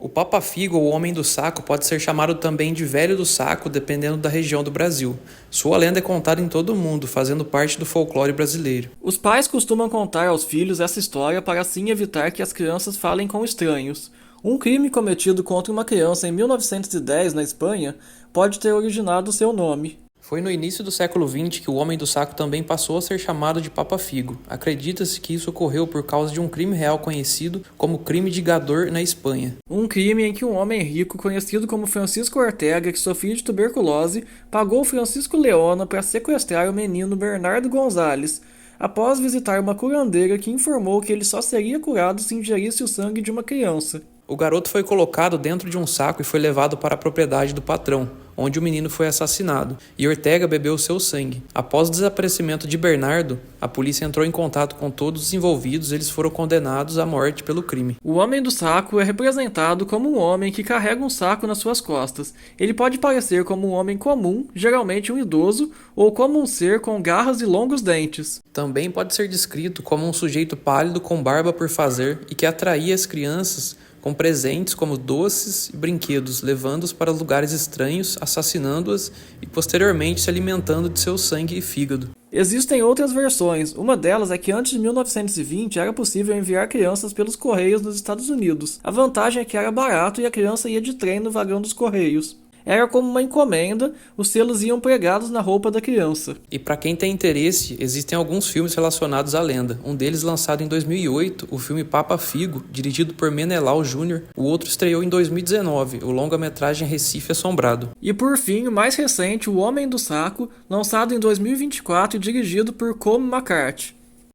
O Papa Figo ou Homem do Saco pode ser chamado também de Velho do Saco, dependendo da região do Brasil. Sua lenda é contada em todo o mundo, fazendo parte do folclore brasileiro. Os pais costumam contar aos filhos essa história para assim evitar que as crianças falem com estranhos. Um crime cometido contra uma criança em 1910 na Espanha pode ter originado seu nome. Foi no início do século XX que o Homem do Saco também passou a ser chamado de Papa Figo. Acredita-se que isso ocorreu por causa de um crime real conhecido como crime de Gador na Espanha. Um crime em que um homem rico, conhecido como Francisco Ortega, que sofria de tuberculose, pagou Francisco Leona para sequestrar o menino Bernardo Gonzalez, após visitar uma curandeira que informou que ele só seria curado se ingerisse o sangue de uma criança. O garoto foi colocado dentro de um saco e foi levado para a propriedade do patrão, onde o menino foi assassinado, e Ortega bebeu seu sangue. Após o desaparecimento de Bernardo, a polícia entrou em contato com todos os envolvidos e eles foram condenados à morte pelo crime. O Homem do Saco é representado como um homem que carrega um saco nas suas costas. Ele pode parecer como um homem comum, geralmente um idoso, ou como um ser com garras e longos dentes. Também pode ser descrito como um sujeito pálido com barba por fazer e que atraía as crianças com presentes como doces e brinquedos, levando-os para lugares estranhos, assassinando-as e posteriormente se alimentando de seu sangue e fígado. Existem outras versões. Uma delas é que antes de 1920 era possível enviar crianças pelos correios nos Estados Unidos. A vantagem é que era barato e a criança ia de trem no vagão dos correios. Era como uma encomenda, os selos iam pregados na roupa da criança. E para quem tem interesse, existem alguns filmes relacionados à lenda. Um deles lançado em 2008, o filme Papa Figo, dirigido por Menelau Júnior. O outro estreou em 2019, o longa-metragem Recife Assombrado. E por fim, o mais recente, O Homem do Saco, lançado em 2024 e dirigido por Colm McCarthy.